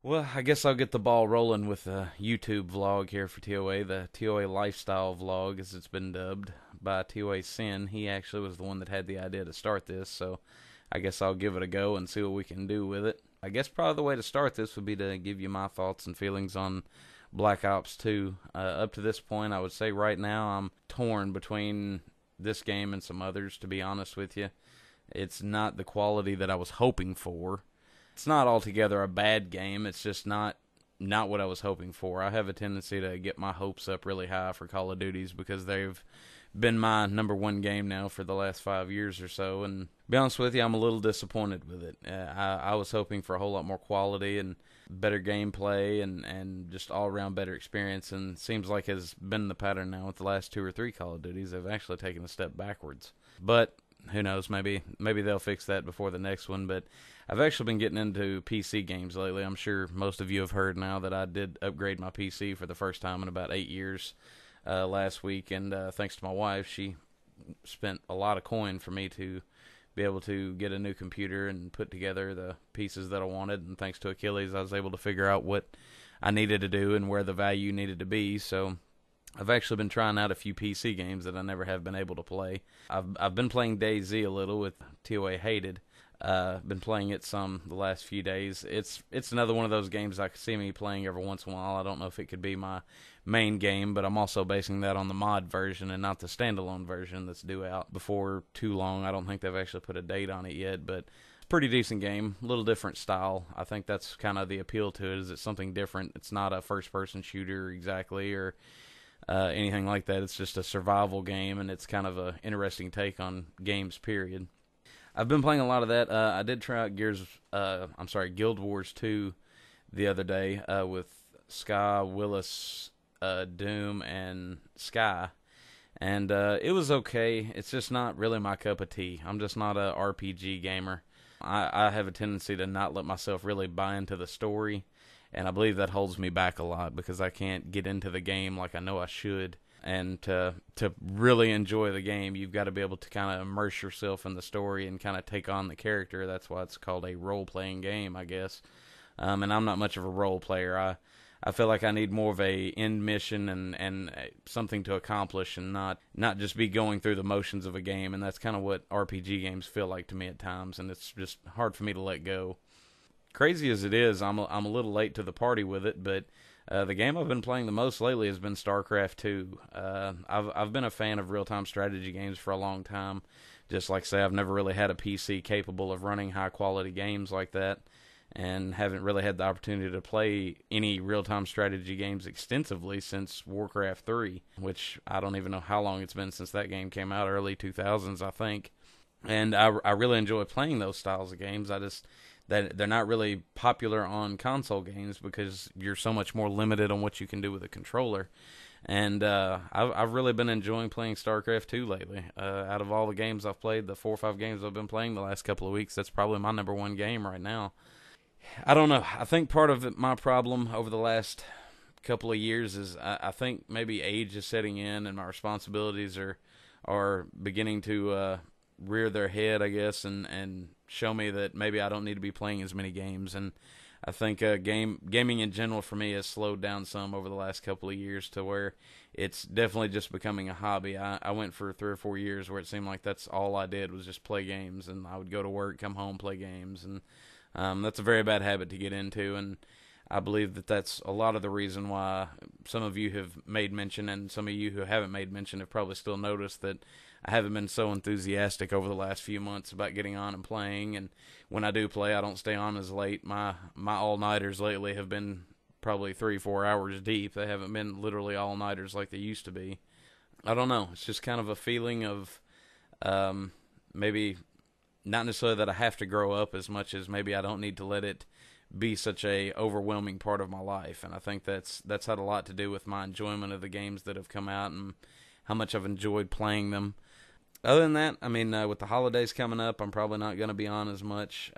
Well, I guess I'll get the ball rolling with a YouTube vlog here for TOA, the TOA Lifestyle vlog, as it's been dubbed by TOA Sin. He actually was the one that had the idea to start this, so I guess I'll give it a go and see what we can do with it. I guess probably the way to start this would be to give you my thoughts and feelings on Black Ops 2. Up to this point, I would say right now I'm torn between this game and some others, to be honest with you. It's not the quality that I was hoping for. It's not altogether a bad game. It's just not what I was hoping for. I have a tendency to get my hopes up really high for Call of Duties because they've been my number one game now for the last 5 years or so. And to be honest with you, I'm a little disappointed with it. I was hoping for a whole lot more quality and better gameplay and just all around better experience. And it seems like has been the pattern now with the last two or three Call of Duties. They've actually taken a step backwards. But who knows? Maybe they'll fix that before the next one. But I've actually been getting into PC games lately. I'm sure most of you have heard now that I did upgrade my PC for the first time in about 8 years last week. And thanks to my wife, she spent a lot of coin for me to be able to get a new computer and put together the pieces that I wanted. And thanks to Achilles, I was able to figure out what I needed to do and where the value needed to be. So I've actually been trying out a few PC games that I never have been able to play. I've been playing DayZ a little with TOA Hated. Been playing it some the last few days. It's another one of those games I could see me playing every once in a while. I don't know if it could be my main game, but I'm also basing that on the mod version and not the standalone version that's due out before too long. I don't think they've actually put a date on it yet, but it's a pretty decent game. A little different style. I think that's kind of the appeal to it, is it's something different. It's not a first-person shooter exactly or anything like that. It's just a survival game, and it's kind of an interesting take on games, period. I've been playing a lot of that. I did try out Guild Wars 2 the other day with Sky, Willis, Doom, and Sky. And it was okay. It's just not really my cup of tea. I'm just not a RPG gamer. I have a tendency to not let myself really buy into the story. And I believe that holds me back a lot because I can't get into the game like I know I should. And to really enjoy the game, you've got to be able to kind of immerse yourself in the story and kind of take on the character. That's why it's called a role-playing game, I guess. And I'm not much of a role player. I feel like I need more of a end mission and something to accomplish and not just be going through the motions of a game. And that's kind of what RPG games feel like to me at times, and it's just hard for me to let go. Crazy as it is, I'm a little late to the party with it, but the game I've been playing the most lately has been StarCraft 2. I've been a fan of real-time strategy games for a long time. Just like I say, I've never really had a PC capable of running high-quality games like that, and haven't really had the opportunity to play any real-time strategy games extensively since Warcraft 3, which I don't even know how long it's been since that game came out, early 2000s, I think. And I really enjoy playing those styles of games. That they're not really popular on console games because you're so much more limited on what you can do with a controller. And I've really been enjoying playing StarCraft 2 lately. Out of all the games I've played, the 4 or 5 games I've been playing the last couple of weeks, that's probably my number one game right now. I don't know. I think part of my problem over the last couple of years is I think maybe age is setting in and my responsibilities are beginning to rear their head, I guess, and show me that maybe I don't need to be playing as many games. And I think gaming in general for me has slowed down some over the last couple of years to where it's definitely just becoming a hobby. I went for 3 or 4 years where it seemed like that's all I did was just play games, and I would go to work, come home, play games, and that's a very bad habit to get into, and I believe that that's a lot of the reason why some of you have made mention, and some of you who haven't made mention have probably still noticed that I haven't been so enthusiastic over the last few months about getting on and playing. And when I do play, I don't stay on as late. My all-nighters lately have been probably 3-4 hours deep. They haven't been literally all-nighters like they used to be. I don't know. It's just kind of a feeling of maybe not necessarily that I have to grow up as much as maybe I don't need to let it be such a overwhelming part of my life. And I think that's had a lot to do with my enjoyment of the games that have come out and how much I've enjoyed playing them. Other than that, I mean, with the holidays coming up, I'm probably not going to be on as much.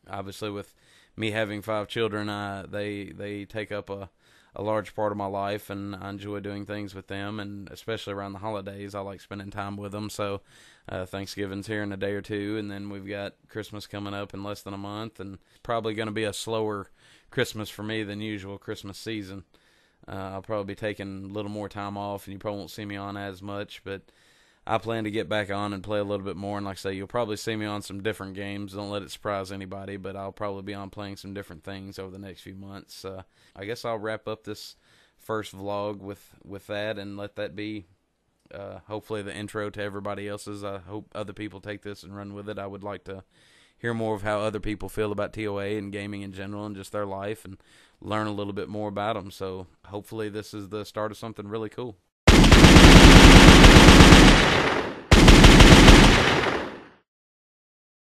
Obviously, with me having 5 children, they take up a a large part of my life, and I enjoy doing things with them, and especially around the holidays, I like spending time with them. So Thanksgiving's here in a day or two, and then we've got Christmas coming up in less than a month, and probably going to be a slower Christmas for me than usual Christmas season. I'll probably be taking a little more time off, and you probably won't see me on as much, but I plan to get back on and play a little bit more. And like I say, you'll probably see me on some different games. Don't let it surprise anybody, but I'll probably be on playing some different things over the next few months. I guess I'll wrap up this first vlog with that and let that be hopefully the intro to everybody else's. I hope other people take this and run with it. I would like to hear more of how other people feel about TOA and gaming in general and just their life, and learn a little bit more about them. So hopefully this is the start of something really cool.